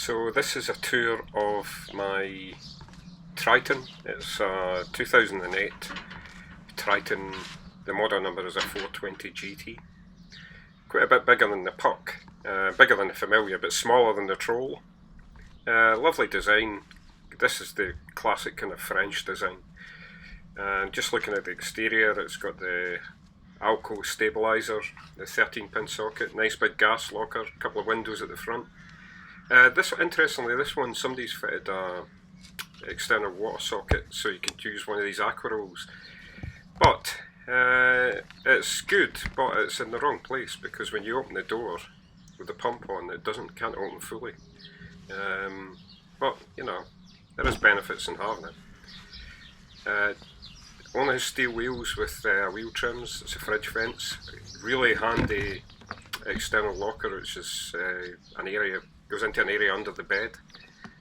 So this is a tour of my Triton. It's a 2008 Triton. The model number is a 420 GT. Quite a bit bigger than the Puck, bigger than the Familiar, but smaller than the Troll. Lovely design. This is the classic kind of French design. And just looking at the exterior, it's got the Alco stabiliser, the 13-pin socket, nice big gas locker, a couple of windows at the front. Interestingly, this one somebody's fitted a external water socket, so you can use one of these Aquarolls. But it's good, but it's in the wrong place, because when you open the door with the pump on, it can't open fully. But you know, there is benefits in having it. Only has steel wheels with wheel trims. It's a fridge vents. Really handy external locker, which is an area. Goes into an area under the bed.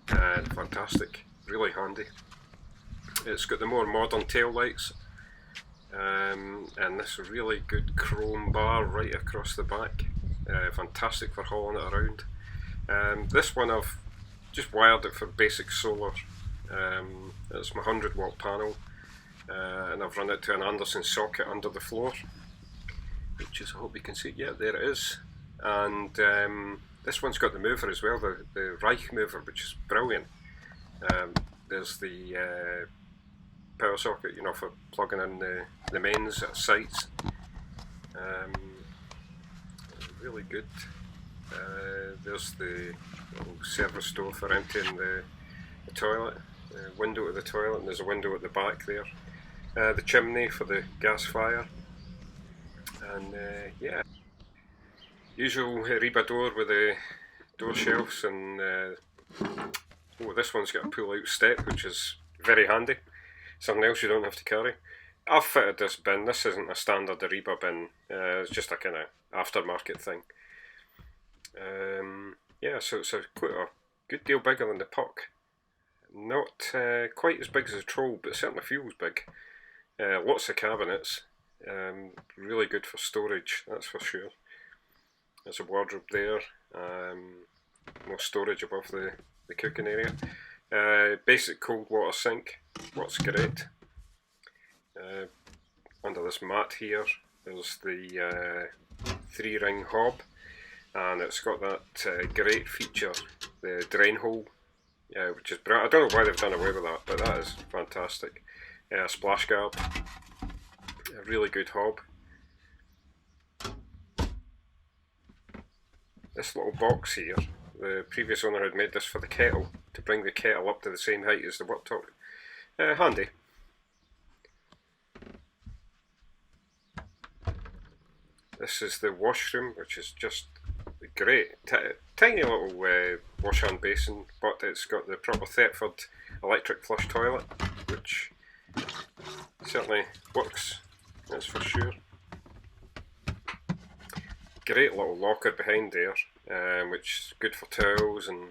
Fantastic, really handy. It's got the more modern tail lights, and this really good chrome bar right across the back. Fantastic for hauling it around. This one I've just wired it for basic solar. It's my 100-watt panel, and I've run it to an Anderson socket under the floor, which is, I hope you can see, yeah, there it is. And this one's got the mover as well, the Reich mover, which is brilliant. There's the power socket, you know, for plugging in the mains at sites. Really good. There's the little service door for emptying the toilet, window to the toilet, and there's a window at the back there. The chimney for the gas fire, and yeah, usual Reba door with the door shelves, and oh, this one's got a pull-out step, which is very handy. Something else you don't have to carry. I've fitted this bin. This isn't a standard Reba bin. It's just a kind of aftermarket thing. Yeah, so it's quite a good deal bigger than the Puck. Not quite as big as the Troll, but certainly feels big. Lots of cabinets. Really good for storage, that's for sure. There's a wardrobe there. More storage above the cooking area. Basic cold water sink. What's great. Under this mat here, there's the 3-ring hob, and it's got that great feature, the drain hole, which is brilliant. I don't know why they've done away with that, but that is fantastic. Splash guard, a really good hob. This little box here, the previous owner had made this for the kettle, to bring the kettle up to the same height as the worktop. Handy. This is the washroom, which is just great. Tiny little wash hand basin, but it's got the proper Thetford electric flush toilet, which certainly works, that's for sure. Great little locker behind there, which is good for towels and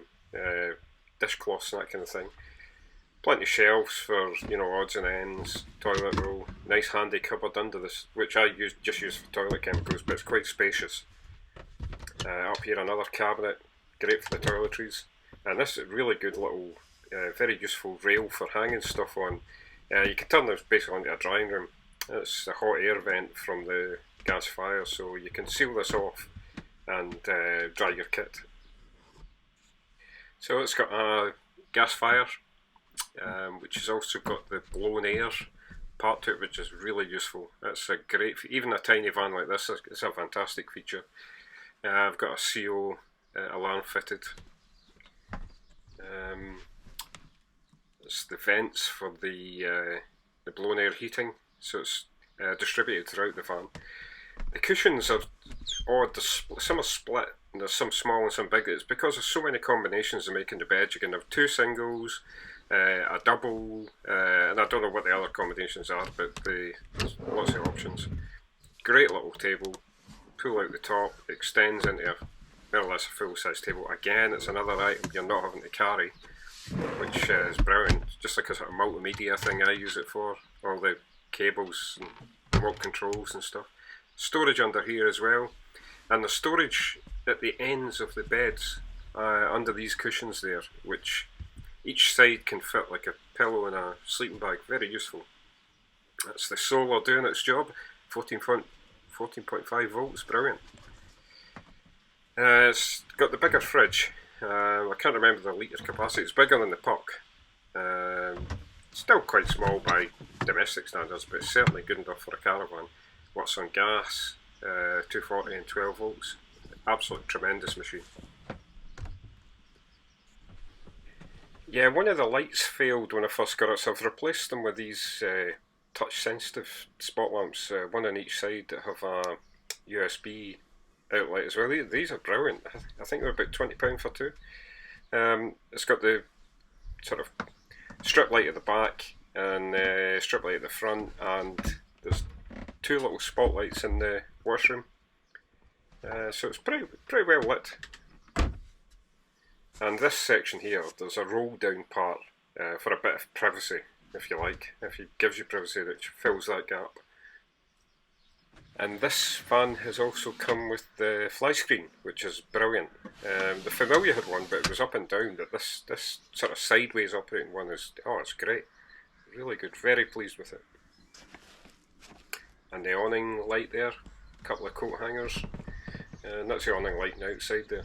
dishcloths and that kind of thing. Plenty of shelves for, you know, odds and ends, toilet roll. Nice handy cupboard under this, which I just use for toilet chemicals, but it's quite spacious. Up here another cabinet, great for the toiletries. And this is a really good little, very useful rail for hanging stuff on. You can turn this basically into a drying room. It's a hot air vent from the gas fire, so you can seal this off and dry your kit. So it's got a gas fire, which has also got the blown air part to it, which is really useful. That's a great, even a tiny van like this, it's a fantastic feature. I've got a CO alarm fitted. It's the vents for the blown air heating, so it's distributed throughout the van. The cushions are odd. Some are split, and there's some small and some big. It's because there's so many combinations of making the bed. You can have 2 singles, a double, and I don't know what the other combinations are, but there's lots of options. Great little table. Pull out the top, extends into well, that's a full-size table. Again, it's another item you're not having to carry, which is brilliant. Just like a sort of multimedia thing I use it for, all the cables and remote controls and stuff. Storage under here as well, and the storage at the ends of the beds under these cushions there, which each side can fit like a pillow and a sleeping bag. Very useful. That's the solar doing its job. 14.5 volts, brilliant. It's got the bigger fridge. I can't remember the litre capacity. It's bigger than the Puck. Still quite small by domestic standards, but it's certainly good enough for a caravan. Works on gas, 240 and 12 volts. Absolute tremendous machine. Yeah, one of the lights failed when I first got it, so I've replaced them with these touch sensitive spot lamps, one on each side that have a USB outlet as well. These are brilliant. I think they're about £20 for two. It's got the sort of strip light at the back and strip light at the front, and there's two little spotlights in the washroom. So it's pretty well lit. And this section here, there's a roll down part for a bit of privacy, if you like. If it gives you privacy, that fills that gap. And this fan has also come with the fly screen, which is brilliant. The Familia had one, but it was up and down. But this sort of sideways operating one is, it's great. Really good. Very pleased with it. And the awning light there, a couple of coat hangers. And that's the awning light outside there.